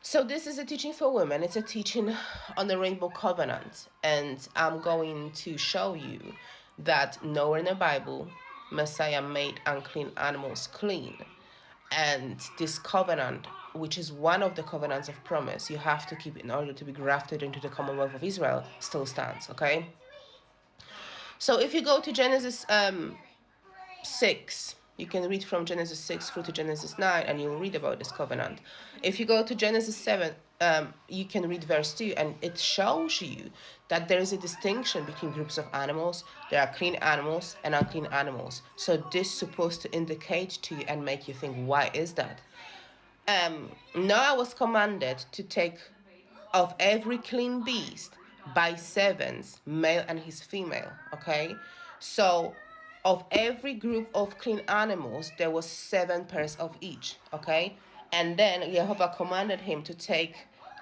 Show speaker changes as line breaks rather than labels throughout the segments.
So this is a teaching for women. It's a teaching on the Rainbow Covenant. And I'm going to show you that nowhere in the Bible, Messiah made unclean animals clean. And this covenant, which is one of the covenants of promise, you have to keep in order to be grafted into the Commonwealth of Israel, still stands, okay? So if you go to Genesis 6, you can read from Genesis 6 through to Genesis 9, and you'll read about this covenant. If you go to Genesis 7, you can read verse 2, and it shows you that there is a distinction between groups of animals. There are clean animals and unclean animals. So this is supposed to indicate to you and make you think, why is that? Noah was commanded to take of every clean beast by sevens, male and his female, okay? So of every group of clean animals, there was 7 pairs of each, okay? And then Jehovah commanded him to take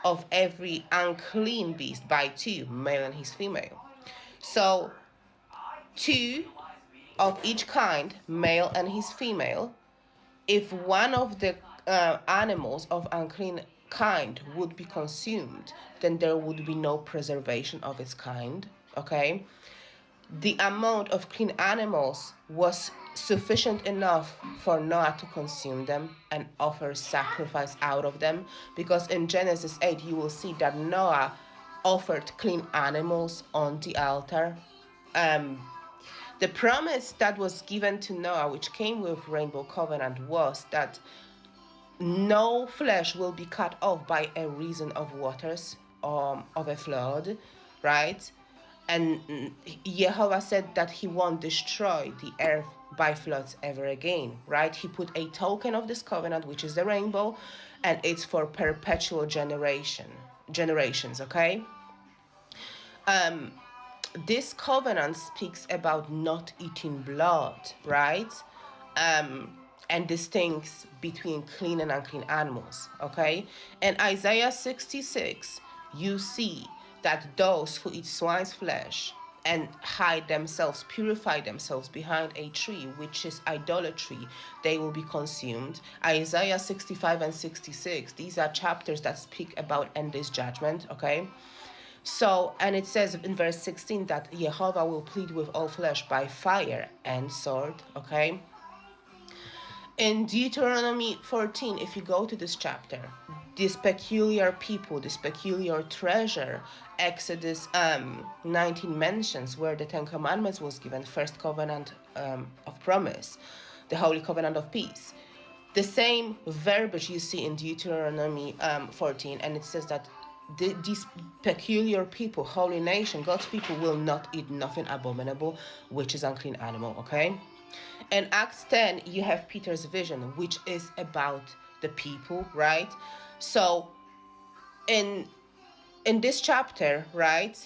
of every unclean beast by 2, male and his female. So 2 of each kind, male and his female. If one of the animals of unclean kind would be consumed, then there would be no preservation of its kind, okay? The amount of clean animals was sufficient enough for Noah to consume them and offer sacrifice out of them, because in Genesis 8 you will see that Noah offered clean animals on the altar. The promise that was given to Noah, which came with Rainbow Covenant, was that no flesh will be cut off by a reason of waters of a flood, right? And Jehovah said that he won't destroy the earth by floods ever again, right? He put a token of this covenant, which is the rainbow, and it's for perpetual generations, okay? This covenant speaks about not eating blood, right? And distinguishes between clean and unclean animals, okay? In Isaiah 66, you see that those who eat swine's flesh and hide themselves, purify themselves behind a tree, which is idolatry, they will be consumed. Isaiah 65 and 66, these are chapters that speak about endless judgment, okay? So, and it says in verse 16 that Jehovah will plead with all flesh by fire and sword, okay? In Deuteronomy 14, if you go to this chapter, this peculiar people, this peculiar treasure, Exodus 19 mentions where the 10 Commandments was given, first covenant of promise, the holy covenant of peace. The same verbiage you see in Deuteronomy 14, and it says that these peculiar people, holy nation, God's people, will not eat nothing abominable, which is unclean animal, okay? In Acts 10, you have Peter's vision, which is about the people, right? So in this chapter, right,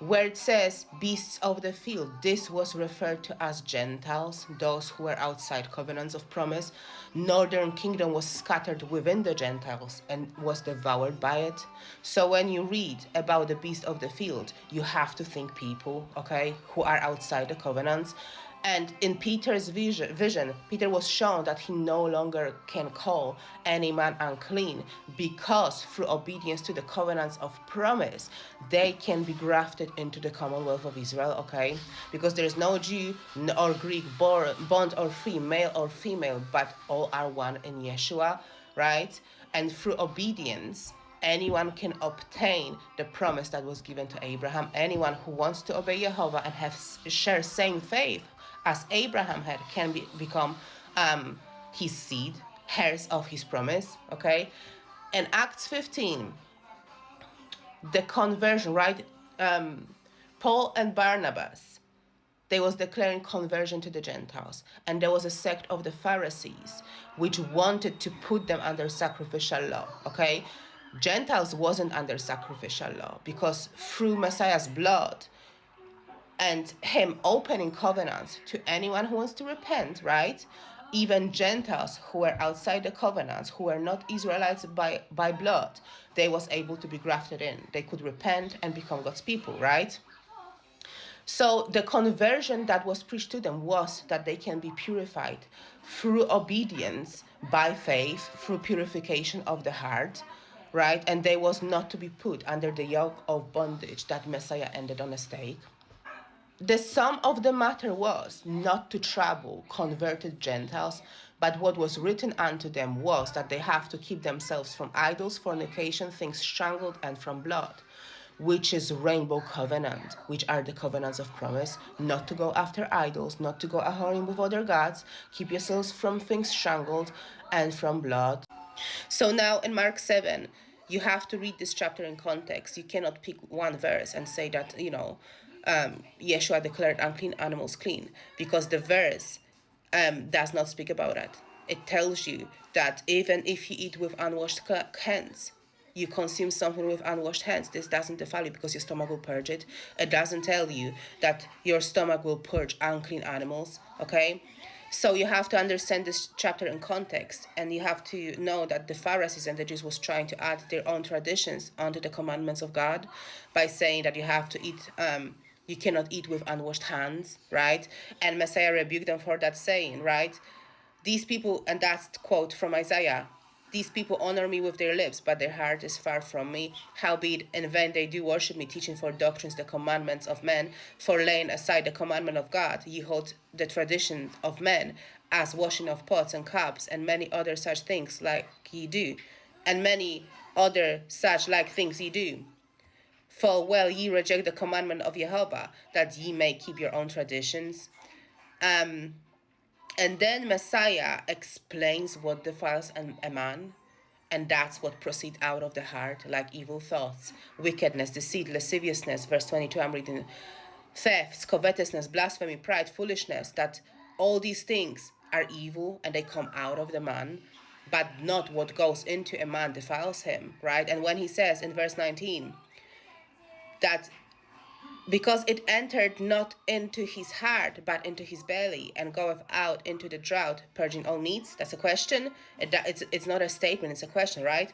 where it says beasts of the field, this was referred to as Gentiles, those who were outside covenants of promise. Northern kingdom was scattered within the Gentiles and was devoured by it. So when you read about the beast of the field, you have to think people, okay, who are outside the covenants. And in Peter's vision, Peter was shown that he no longer can call any man unclean, because through obedience to the covenants of promise, they can be grafted into the Commonwealth of Israel, okay? Because there is no Jew or Greek, bond or free, male or female, but all are one in Yeshua, right? And through obedience, anyone can obtain the promise that was given to Abraham. Anyone who wants to obey Jehovah and share same faith as Abraham had can become his seed, heirs of his promise, okay? In Acts 15, the conversion, right? Paul and Barnabas, they was declaring conversion to the Gentiles. And there was a sect of the Pharisees which wanted to put them under sacrificial law, okay? Gentiles wasn't under sacrificial law, because through Messiah's blood and him opening covenants to anyone who wants to repent, right? Even Gentiles who were outside the covenants, who were not Israelites by blood, they was able to be grafted in. They could repent and become God's people, right? So the conversion that was preached to them was that they can be purified through obedience by faith, through purification of the heart, right? And they was not to be put under the yoke of bondage that Messiah ended on a stake. The sum of the matter was not to trouble converted Gentiles, but what was written unto them was that they have to keep themselves from idols, fornication, things strangled, and from blood, which is rainbow covenant, which are the covenants of promise, not to go after idols, not to go a-whoring with other gods, keep yourselves from things strangled and from blood. So now in Mark 7, you have to read this chapter in context. You cannot pick one verse and say that, Yeshua declared unclean animals clean, because the verse does not speak about it. It tells you that even if you eat with unwashed hands, you consume something with unwashed hands, this doesn't defile you because your stomach will purge it. It doesn't tell you that your stomach will purge unclean animals, okay? So you have to understand this chapter in context, and you have to know that the Pharisees and the Jews was trying to add their own traditions onto the commandments of God by saying that you have to eat, you cannot eat with unwashed hands, right? And Messiah rebuked them for that saying, right? These people, and that's the quote from Isaiah, these people honor me with their lips, but their heart is far from me. Howbeit in vain they do worship me, teaching for doctrines the commandments of men. For laying aside the commandment of God, ye hold the traditions of men, as washing of pots and cups, and many other such things like ye do. And many other such like things ye do. For well ye reject the commandment of Jehovah, that ye may keep your own traditions. And then Messiah explains what defiles a man, and that's what proceeds out of the heart, like evil thoughts, wickedness, deceit, lasciviousness. Verse 22, I'm reading, thefts, covetousness, blasphemy, pride, foolishness, that all these things are evil and they come out of the man, but not what goes into a man defiles him, right? And when he says in verse 19 that because it entered not into his heart, but into his belly, and goeth out into the drought, purging all meats. That's a question. It's not a statement, it's a question, right?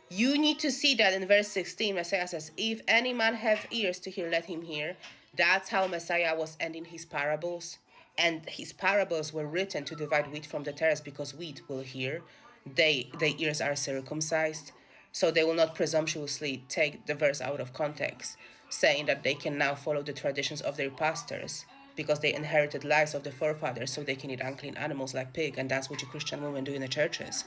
You need to see that in verse 16, Messiah says, if any man have ears to hear, let him hear. That's how Messiah was ending his parables. And his parables were written to divide wheat from the tares, because wheat will hear. Their ears are circumcised. So they will not presumptuously take the verse out of context, saying that they can now follow the traditions of their pastors because they inherited lives of the forefathers, so they can eat unclean animals like pig, and that's what you Christian women do in the churches.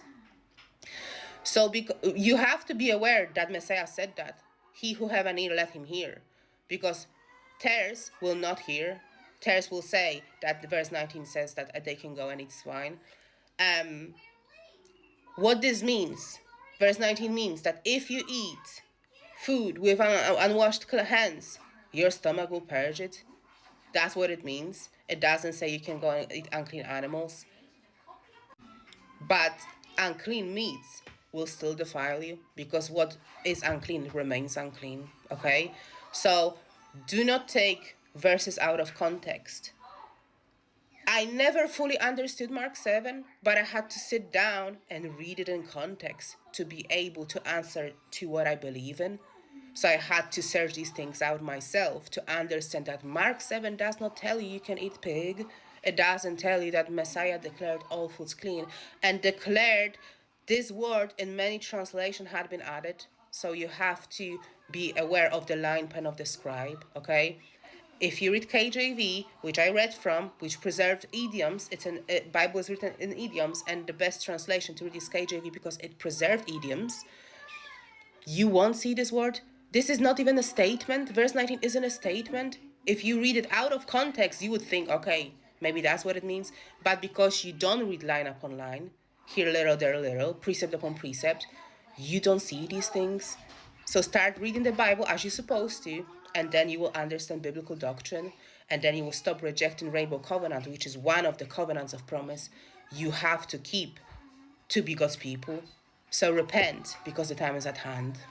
So you have to be aware that Messiah said that. He who have an ear, let him hear. Because tares will not hear. Tares will say that verse 19 says that they can go and eat swine. What this means, verse 19 means that if you eat food with unwashed hands, your stomach will purge it. That's what it means. It doesn't say you can go and eat unclean animals. But unclean meats will still defile you, because what is unclean remains unclean, okay? So do not take verses out of context. I never fully understood Mark 7, but I had to sit down and read it in context to be able to answer to what I believe in. So I had to search these things out myself to understand that Mark 7 does not tell you can eat pig. It doesn't tell you that Messiah declared all foods clean, and declared this word in many translations had been added. So you have to be aware of the line pen of the scribe, okay? If you read KJV, which I read from, which preserved idioms, Bible is written in idioms, and the best translation to read is KJV because it preserved idioms. You won't see this word. This is not even a statement. Verse 19 isn't a statement. If you read it out of context, you would think, okay, maybe that's what it means. But because you don't read line upon line, here little, there little, precept upon precept, you don't see these things. So start reading the Bible as you're supposed to, and then you will understand biblical doctrine, and then you will stop rejecting Rainbow Covenant, which is one of the covenants of promise you have to keep to be God's people. So repent, because the time is at hand.